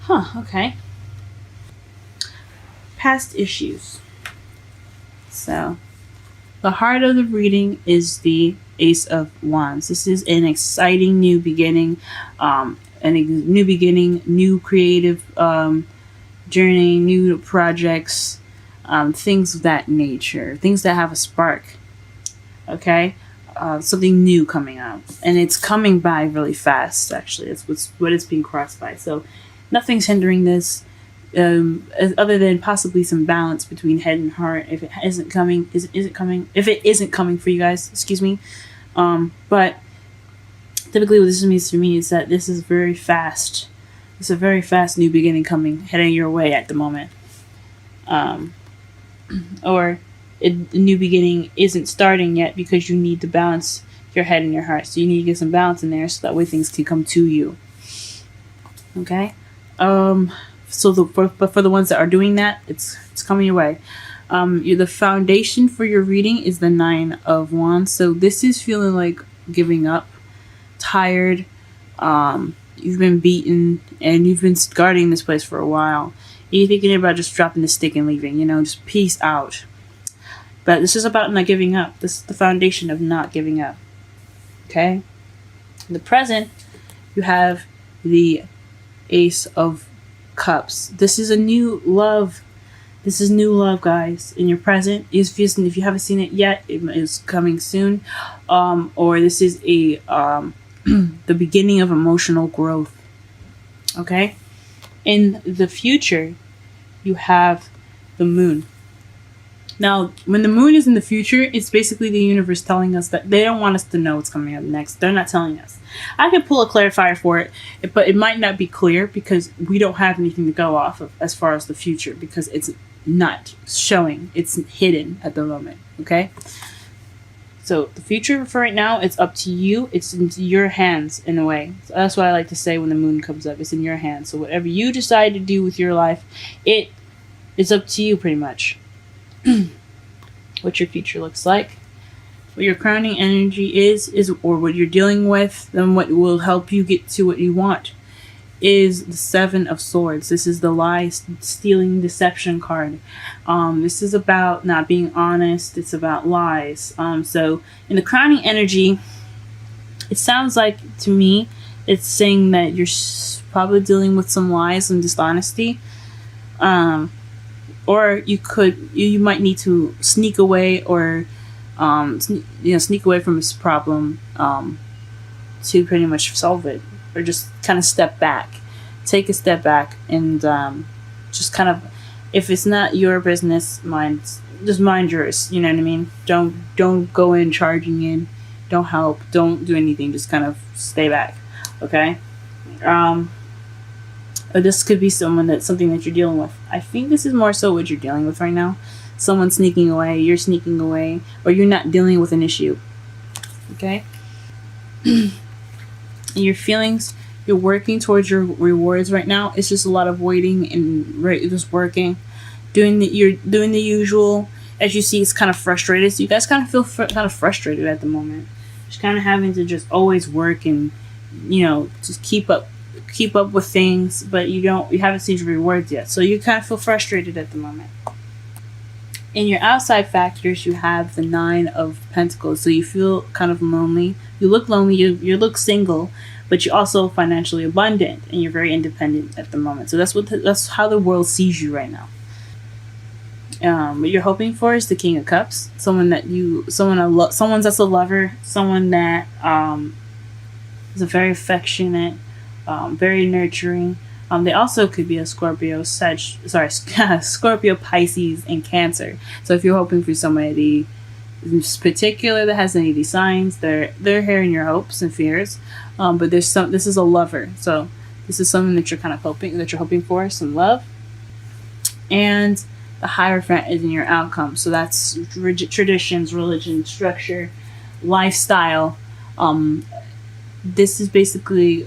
Okay. Past issues. So, the heart of the reading is the Ace of Wands. This is an exciting new beginning, new creative journey, new projects, things of that nature, things that have a spark. Okay, something new coming out, and it's coming by really fast. Actually, that's what it's being crossed by. So, nothing's hindering this. Other than possibly some balance between head and heart, if it isn't coming, if it isn't coming for you guys, excuse me. But typically what this means to me is that this is very fast. It's a very fast new beginning heading your way at the moment. Or the new beginning isn't starting yet because you need to balance your head and your heart. So you need to get some balance in there so that way things can come to you. Okay? So for the ones that are doing that, it's coming your way. The foundation for your reading is the 9 of Wands. So this is feeling like giving up, tired. You've been beaten and you've been guarding this place for a while. You're thinking about just dropping the stick and leaving. Just peace out. But this is about not giving up. This is the foundation of not giving up. Okay. In the present, you have the Ace of Cups. This is a new love. This is new love, guys. In your present, if you haven't seen it yet, it is coming soon. Or this is a the beginning of emotional growth. Okay. In the future, you have the Moon. Now, when the Moon is in the future, it's basically the universe telling us that they don't want us to know what's coming up next. They're not telling us. I could pull a clarifier for it, but it might not be clear because we don't have anything to go off of as far as the future because it's not showing. It's hidden at the moment, okay? So the future for right now, it's up to you. It's in your hands in a way. So that's what I like to say when the Moon comes up. It's in your hands. So whatever you decide to do with your life, it's up to you pretty much. What your future looks like, what your crowning energy is or what you're dealing with, then what will help you get to what you want is the 7 of Swords. This is the lie, stealing, deception card. This is about not being honest. It's about lies. So in the crowning energy, it sounds like to me it's saying that you're probably dealing with some lies and dishonesty. Or you might need to sneak away or sneak away from this problem to pretty much solve it, or just kind of step back, take a step back, and just kind of, if it's not your business, just mind yours. You know what I mean? Don't go in charging in. Don't help. Don't do anything. Just kind of stay back. Okay. Or this could be something that you're dealing with. I think this is more so what you're dealing with right now. Someone sneaking away, you're sneaking away, or you're not dealing with an issue. Okay? Your feelings, you're working towards your rewards right now. It's just a lot of waiting and just working. You're doing the usual. As you see, it's kind of frustrated. So you guys kind of feel kind of frustrated at the moment. Just kind of having to just always work and, just keep up with things, but you haven't seen your rewards yet, so you kind of feel frustrated at the moment. In your outside factors, you have the 9 of Pentacles, so you feel kind of lonely. You look lonely. You look single, but you're also financially abundant and you're very independent at the moment. So that's how the world sees you right now. What you're hoping for is the King of Cups, someone that's a lover, someone that is a very affectionate. Very nurturing. They also could be a Scorpio, Scorpio, Pisces, and Cancer. So if you're hoping for somebody in particular that has any of these signs, they're hearing your hopes and fears. But this is a lover. So this is something that you're kind of hoping for, some love. And the Hierophant is in your outcome. So that's traditions, religion, structure, lifestyle. This is basically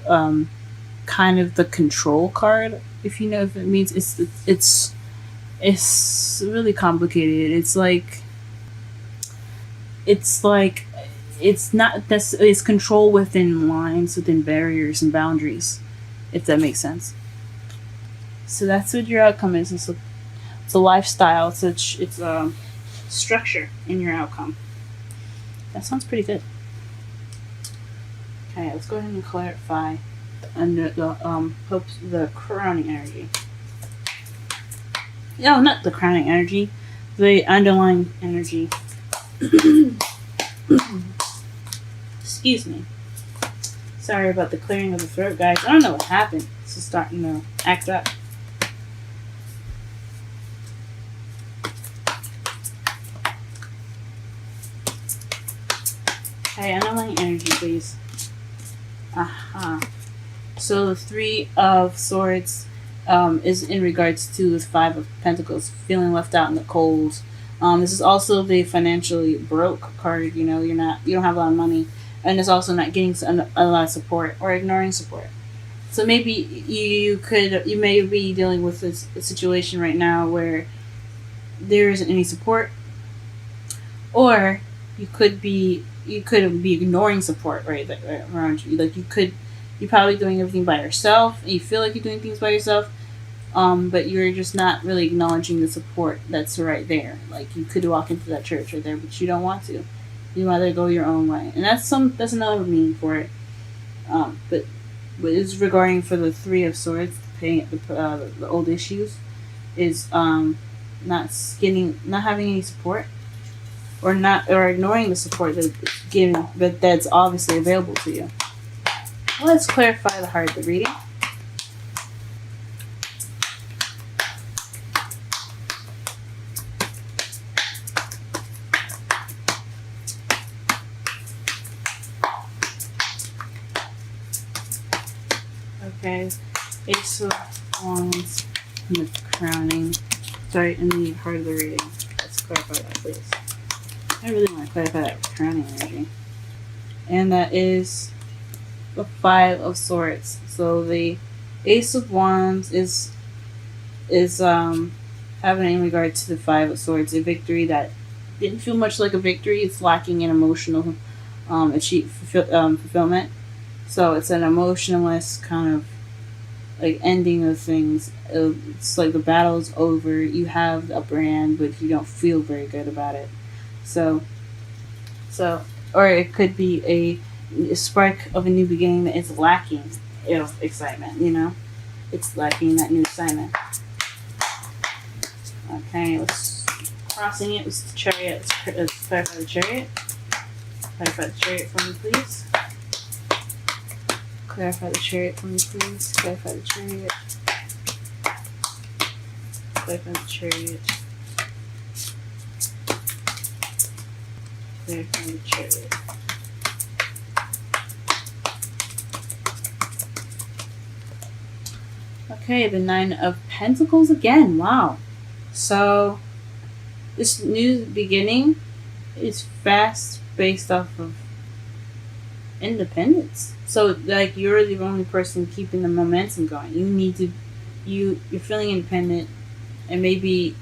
kind of the control card, if you know if it means. It's really complicated. It's control within lines, within barriers and boundaries, if that makes sense. So that's what your outcome is. It's a lifestyle. It's a structure in your outcome. That sounds pretty good. Okay, let's go ahead and clarify under the crowning energy. No, not the crowning energy, the underlying energy. Excuse me. Sorry about the clearing of the throat, guys. I don't know what happened. It's just starting to act up. Okay, underlying energy, please. Aha. So the Three of Swords is in regards to the Five of Pentacles, feeling left out in the cold. This is also the financially broke card. You know, you don't have a lot of money, and it's also not getting a lot of support or ignoring support. So maybe you may be dealing with a situation right now where there isn't any support, or you could be ignoring support right around you. Like you're probably doing everything by yourself, and you feel like you're doing things by yourself, but you're just not really acknowledging the support that's right there. Like you could walk into that church right there, but you don't want to. You rather go your own way, and that's another meaning for it. But it's regarding for the Three of Swords, the old issues, is not having any support, or ignoring the support that's given, but that's obviously available to you. Well, let's clarify the heart of the reading. Okay, Ace of Wands in the crowning. Sorry, in the heart of the reading. Let's clarify that, please. I really want to clarify that crowning energy. And that is the Five of Swords. So the Ace of Wands is having in regard to the Five of Swords a victory that didn't feel much like a victory. It's lacking in emotional fulfillment. So it's an emotionless kind of like ending of things. It's like the battle's over. You have the upper hand, but you don't feel very good about it. So, or it could be a spark of a new beginning that is lacking of excitement. You know, it's lacking that new excitement. Okay, let's crossing it with the Chariot. Let's clarify the Chariot. Clarify the Chariot for me, please. Clarify the Chariot for me, please. Clarify the Chariot. Clarify the Chariot. Clarify the Chariot. Okay, the Nine of Pentacles again. Wow. So, this new beginning is fast based off of independence. So like you're the only person keeping the momentum going. You're feeling independent, and maybe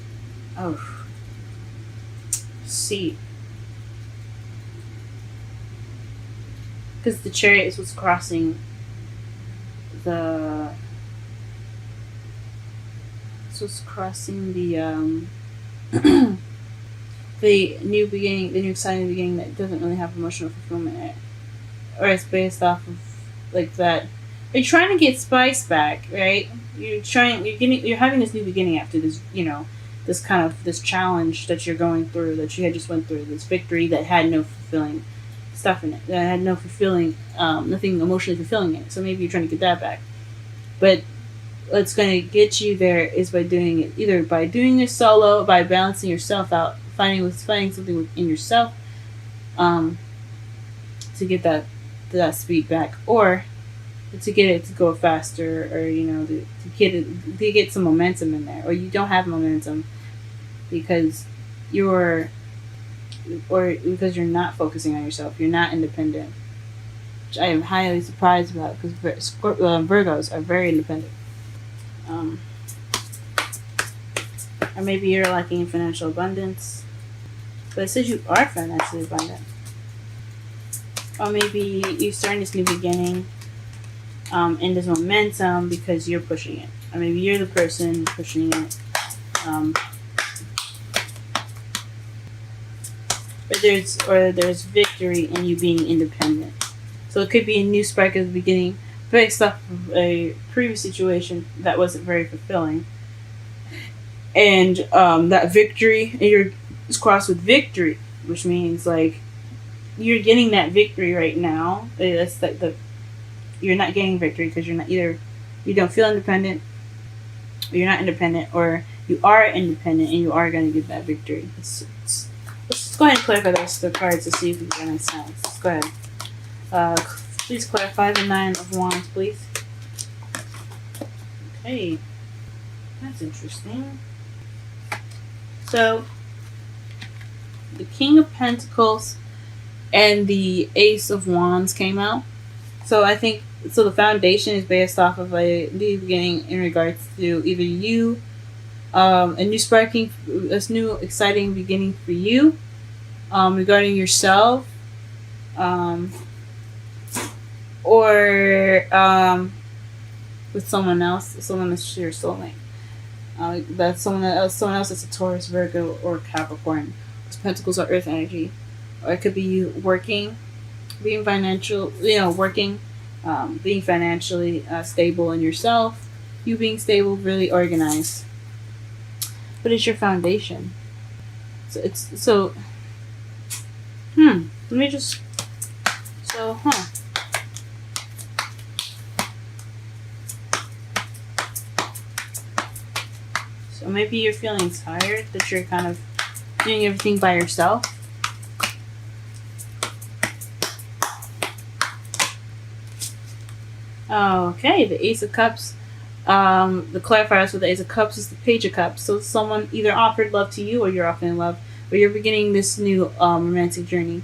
see, because the Chariot is what's crossing the the new beginning, the new exciting beginning that doesn't really have emotional fulfillment in it. Or it's based off of like that. You're trying to get spice back, right? You're having this new beginning after this, this challenge that you're going through, that you had just went through, this victory that had no fulfilling stuff in it, that had no fulfilling, nothing emotionally fulfilling in it. So maybe you're trying to get that back. But what's going to get you there is by doing it, either by doing it solo, by balancing yourself out, finding something within yourself, to get that speed back, or to get it to go faster, or to get some momentum in there. Or you don't have momentum because you're not focusing on yourself. You're not independent, which I am highly surprised about, because Virgos are very independent. Or maybe you're lacking in financial abundance, but it says you are financially abundant. Or maybe you're starting this new beginning, and there's momentum because you're pushing it. Or maybe you're the person pushing it. Or there's victory in you being independent. So it could be a new spark at the beginning, based off of a previous situation that wasn't very fulfilling. And that victory, it's crossed with victory, which means like you're getting that victory right now. That's like you're not getting victory because you're not either you don't feel independent, or you're not independent, or you are independent and you are going to get that victory. Let's go ahead and clarify the rest of the cards to see if it makes any sense. Let's go ahead. Please clarify the Nine of Wands, please. Okay, that's interesting. So, the King of Pentacles and the Ace of Wands came out. So I think the foundation is based off of a new beginning in regards to either you, a new exciting beginning for you, regarding yourself, or with someone else, someone that's your soulmate. That's someone else that's a Taurus, Virgo, or Capricorn. Because Pentacles are Earth energy, or it could be you working, being working, being financially stable in yourself, you being stable, really organized. But it's your foundation. So let me just. So maybe you're feeling tired, that you're kind of doing everything by yourself. Okay, the Ace of Cups. The clarifiers for the Ace of Cups is the Page of Cups. So someone either offered love to you, or you're offering love, or you're beginning this new romantic journey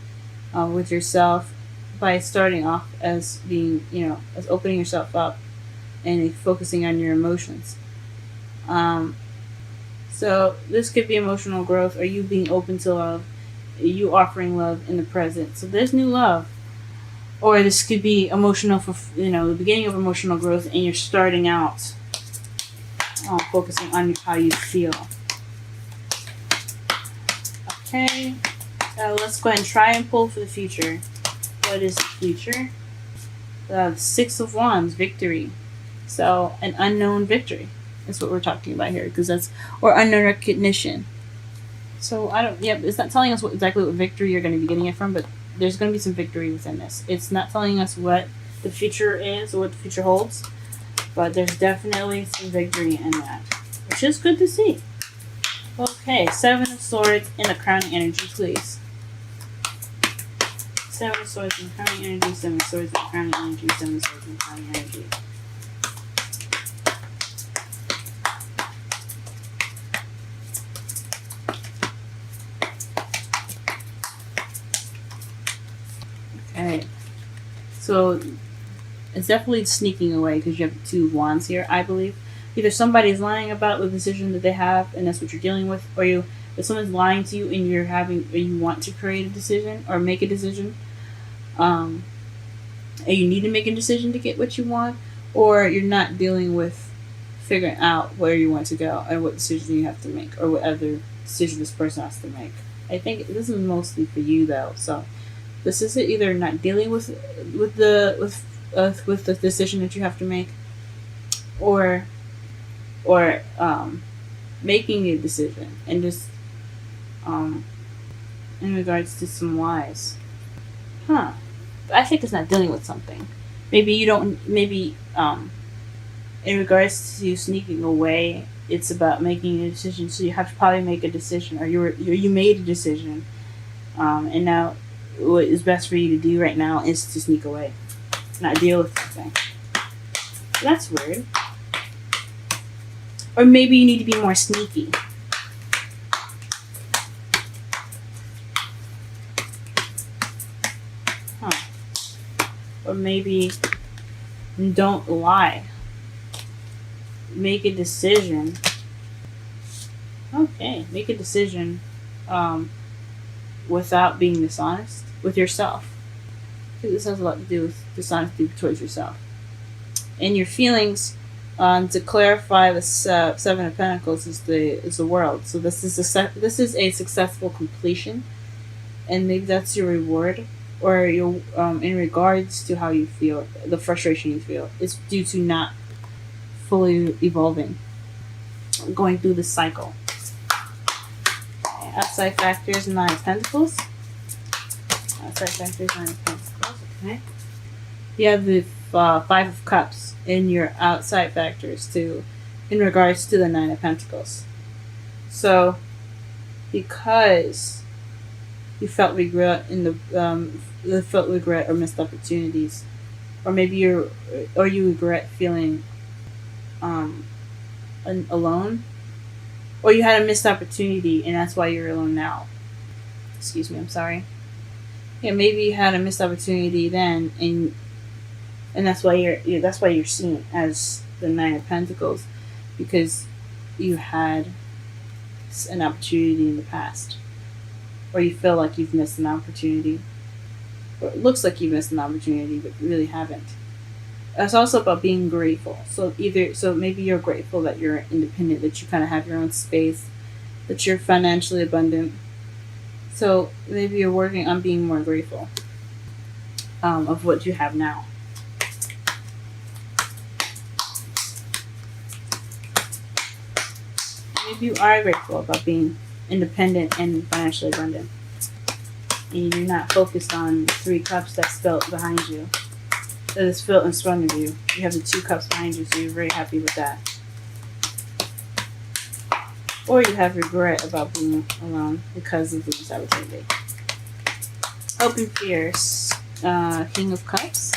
with yourself by starting off as being, as opening yourself up and focusing on your emotions. So this could be emotional growth, or you being open to love, you offering love in the present. So there's new love. Or this could be emotional the beginning of emotional growth, and you're starting out focusing on how you feel. Okay, let's go ahead and try and pull for the future. What is the future? The Six of Wands, victory. So an unknown victory. That's what we're talking about here, because or unknown recognition. So it's not telling us exactly what victory you're going to be getting it from, but there's going to be some victory within this. It's not telling us what the future is or what the future holds, but there's definitely some victory in that, which is good to see. Okay, Seven of Swords in the crowning energy, please. Seven of Swords in the crowning energy, Seven of Swords in the crowning energy, Seven of Swords in the crowning energy. Okay, so it's definitely sneaking away because you have the Two of Wands here, I believe. Either somebody's lying about the decision that they have, and that's what you're dealing with, or if someone's lying to you and you want to create a decision or make a decision, and you need to make a decision to get what you want, or you're not dealing with figuring out where you want to go and what decision you have to make, or what other decision this person has to make. I think this is mostly for you though, so. This is either not dealing with the decision that you have to make, or making a decision, and just in regards to some lies. I think it's not dealing with something. Maybe you don't. Maybe in regards to you sneaking away, it's about making a decision. So you have to probably make a decision, or you made a decision, and now. What is best for you to do right now is to sneak away, not deal with something. That's weird. Or maybe you need to be more sneaky. Or maybe don't lie. Make a decision. Okay, make a decision without being dishonest with yourself. I think this has a lot to do with dishonesty towards yourself. And your feelings To clarify, the Seven of Pentacles is the world. So this is a successful completion, and maybe that's your reward, or your in regards to how you feel, the frustration you feel is due to not fully evolving, going through the cycle. Okay, outside factors, Nine of Pentacles. Outside factors, Nine of Pentacles. Okay. You have the Five of Cups in your outside factors too, in regards to the Nine of Pentacles. So, because you felt regret in the felt regret or missed opportunities, or maybe you regret feeling alone, or you had a missed opportunity and that's why you're alone now. Excuse me, I'm sorry. Yeah, maybe you had a missed opportunity then, and that's why you're seen as the Nine of Pentacles, because you had an opportunity in the past, or you feel like you've missed an opportunity, or it looks like you missed an opportunity but you really haven't. It's also about being grateful. So maybe you're grateful that you're independent, that you kind of have your own space, that you're financially abundant. So maybe you're working on being more grateful of what you have now. Maybe you are grateful about being independent and financially abundant, and you're not focused on the Three Cups that's felt behind you, that is felt in front of you. You have the Two Cups behind you, so you're very happy with that. Or you have regret about being alone because of the missed opportunity. Open fears, King of Cups.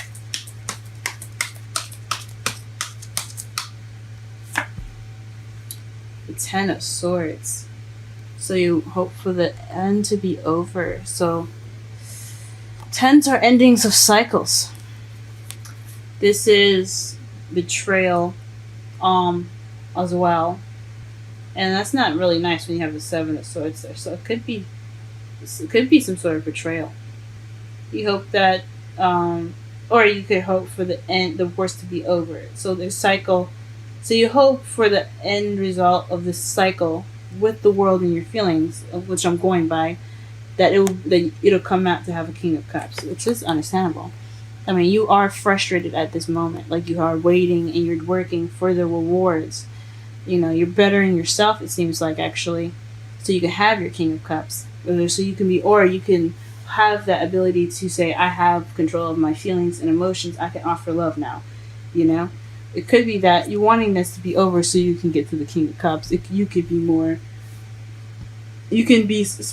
The Ten of Swords. So you hope for the end to be over. So tens are endings of cycles. This is betrayal as well. And that's not really nice when you have the Seven of Swords there. So it could be some sort of betrayal. You hope that or you could hope for the worst to be over. So the cycle. So you hope for the end result of this cycle with the world and your feelings, of which I'm going by, that it'll come out to have a King of Cups, which is understandable. I mean, you are frustrated at this moment, like you are waiting and you're working for the rewards. You know, you're bettering yourself, it seems like, actually, so you can have your King of Cups. So you can have that ability to say, I have control of my feelings and emotions. I can offer love now. You know. It could be that you're wanting this to be over so you can get to the King of Cups. You can be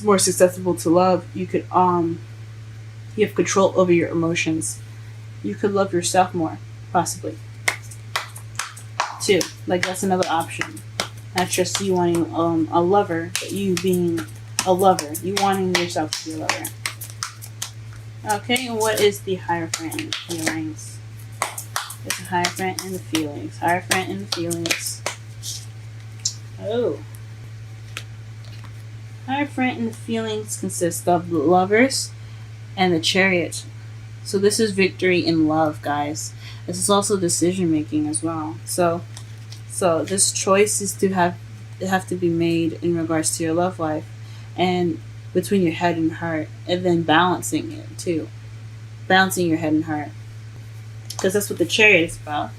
more susceptible to love. You have control over your emotions. You could love yourself more, possibly. Too, like that's another option. Not just you wanting a lover, but you being a lover. You wanting yourself to be a lover. Okay, and what is the Hierophant and the feelings? It's the Hierophant and the feelings. Hierophant and the feelings. Oh. Hierophant and the feelings consist of the Lovers and the Chariot. So this is victory in love, guys. This is also decision making as well. So this choice is to have to be made in regards to your love life, and between your head and heart, and then balancing it too. Balancing your head and heart. Because that's what the Chariot is about.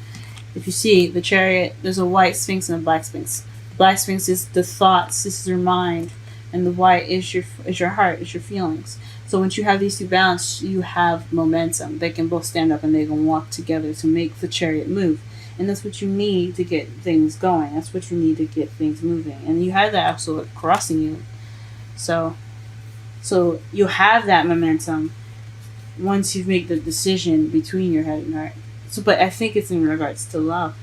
If you see the Chariot, there's a white Sphinx and a black Sphinx. The black Sphinx is the thoughts, this is your mind, and the white is your heart, is your feelings. So once you have these two balanced, you have momentum. They can both stand up and they can walk together to make the Chariot move. And that's what you need to get things going. That's what you need to get things moving. And you have that absolute crossing you. So you have that momentum once you've made the decision between your head and heart. So, but I think it's in regards to love.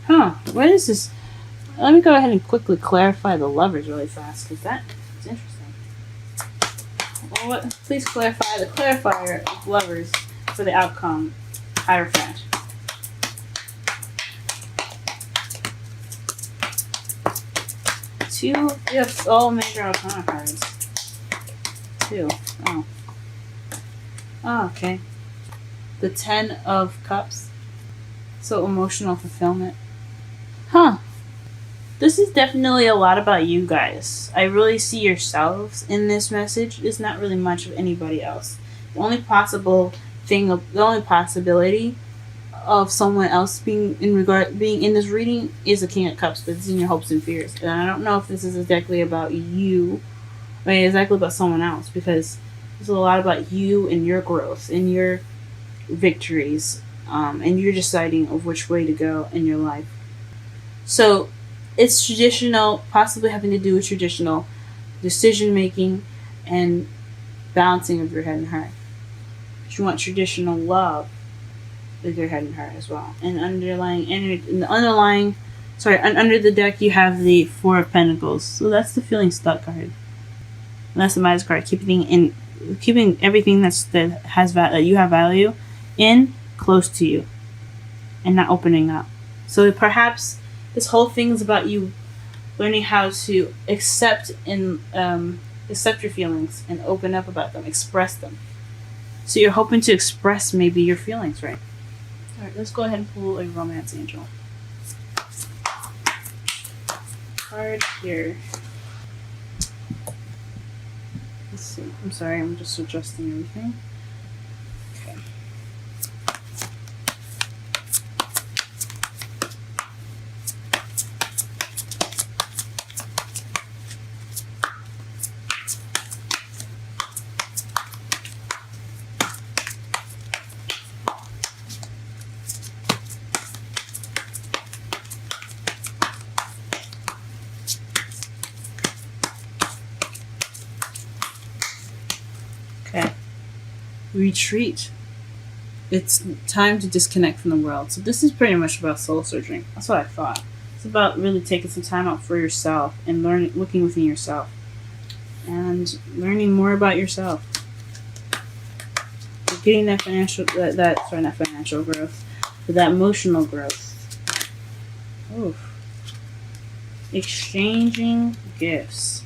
What is this? Let me go ahead and quickly clarify the Lovers really fast, because that is interesting. Well, please clarify the clarifier of Lovers for the outcome. Hierophant. Two. Yes, all major arcana cards. Two. Oh, okay. The Ten of Cups. So emotional fulfillment. Huh. This is definitely a lot about you guys. I really see yourselves in this message. It's not really much of anybody else. The only possibility of someone else being in this reading is the King of Cups, but it's in your hopes and fears. And I don't know if this is exactly about you, or exactly about someone else, because it's a lot about you and your growth and your victories, and you're deciding of which way to go in your life. So it's traditional, possibly having to do with traditional decision making and balancing of your head and heart. But you want traditional love with your head and heart as well. And under the deck you have the Four of Pentacles. So that's the feeling stuck card. And that's the Midas card, keeping everything that you have value in close to you and not opening up. So perhaps this whole thing is about you learning how to accept your feelings and open up about them, express them. So you're hoping to express maybe your feelings, right? All right, let's go ahead and pull a romance angel card here. Let's see. I'm sorry, I'm just adjusting everything. Okay. Retreat. It's time to disconnect from the world. So this is pretty much about soul searching. That's what I thought. It's about really taking some time out for yourself and looking within yourself and learning more about yourself. Getting that not financial growth, but that emotional growth. Oof. Exchanging gifts.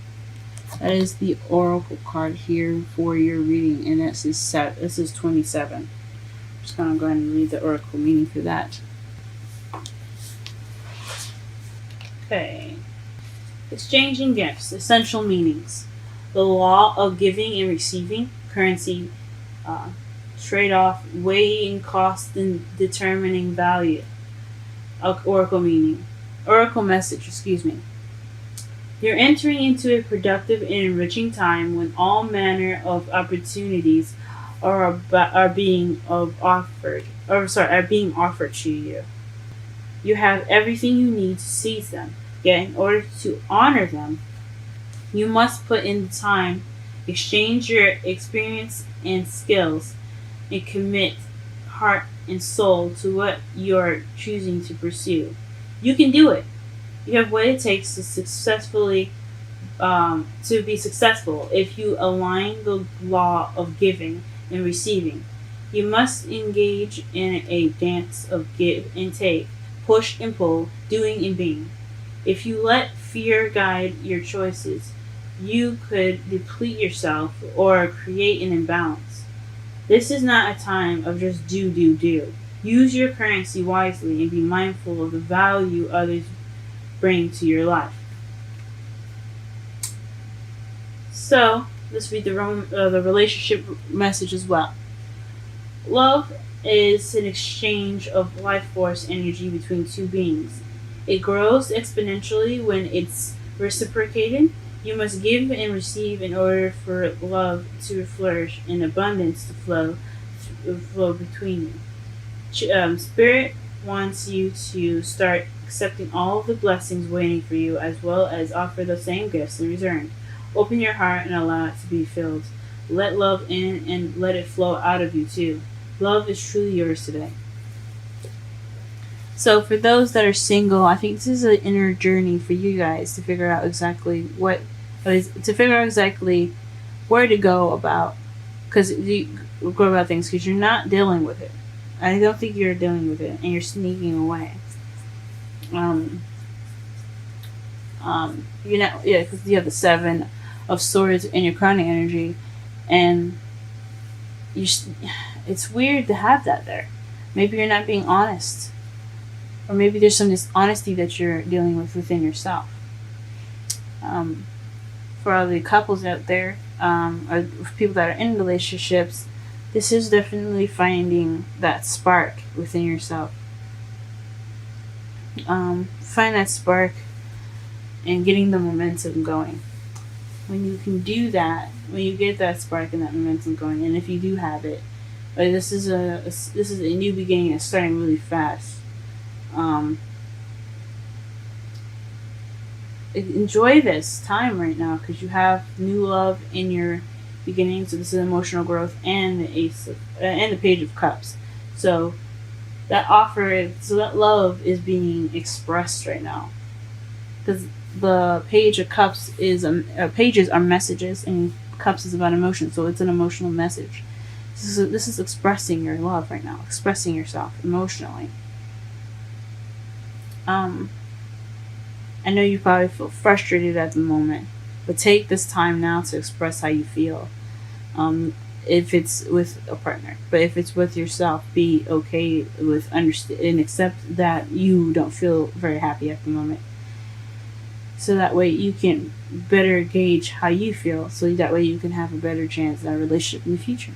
That is the oracle card here for your reading, and this is 27. I'm just going to go ahead and read the oracle meaning for that. Okay. Exchanging gifts, essential meanings. The law of giving and receiving, currency, trade-off, weighing cost and determining value. Oracle message, excuse me. You're entering into a productive and enriching time when all manner of opportunities are being offered to you. You have everything you need to seize them. Yet in order to honor them, you must put in the time, exchange your experience and skills, and commit heart and soul to what you're choosing to pursue. You can do it. You have what it takes to be successful if you align the law of giving and receiving. You must engage in a dance of give and take, push and pull, doing and being. If you let fear guide your choices, you could deplete yourself or create an imbalance. This is not a time of just do. Use your currency wisely and be mindful of the value others bring to your life. So let's read the relationship message as well. Love is an exchange of life force energy between two beings. It grows exponentially when it's reciprocated. You must give and receive in order for love to flourish and abundance to flow between you. Spirit wants you to start accepting all of the blessings waiting for you, as well as offer the same gifts in return. Open your heart and allow it to be filled. Let love in and let it flow out of you too. Love is truly yours today. So for those that are single, I think this is an inner journey for you guys to figure out exactly where to go about things, because you're not dealing with it. I don't think you're dealing with it, and you're sneaking away. Because you have the Seven of Swords in your crowning energy, and it's weird to have that there. Maybe you're not being honest or maybe there's some dishonesty that you're dealing with within yourself. For all the couples out there, or people that are in relationships, this is definitely finding that spark within yourself. Find that spark and getting the momentum going. When you can do that, when you get that spark and that momentum going, and if you do have it, but this is a new beginning. It's starting really fast. Enjoy this time right now because you have new love in your beginning. So this is emotional growth and the Page of Cups. So that that love is being expressed right now, because the Page of Cups is pages are messages, and cups is about emotion. So it's an emotional message. This is expressing your love right now, expressing yourself emotionally. I know you probably feel frustrated at the moment, but take this time now to express how you feel. If it's with a partner, but if it's with yourself, be okay with understand and accept that you don't feel very happy at the moment. So that way you can better gauge how you feel. So that way you can have a better chance at a relationship in the future.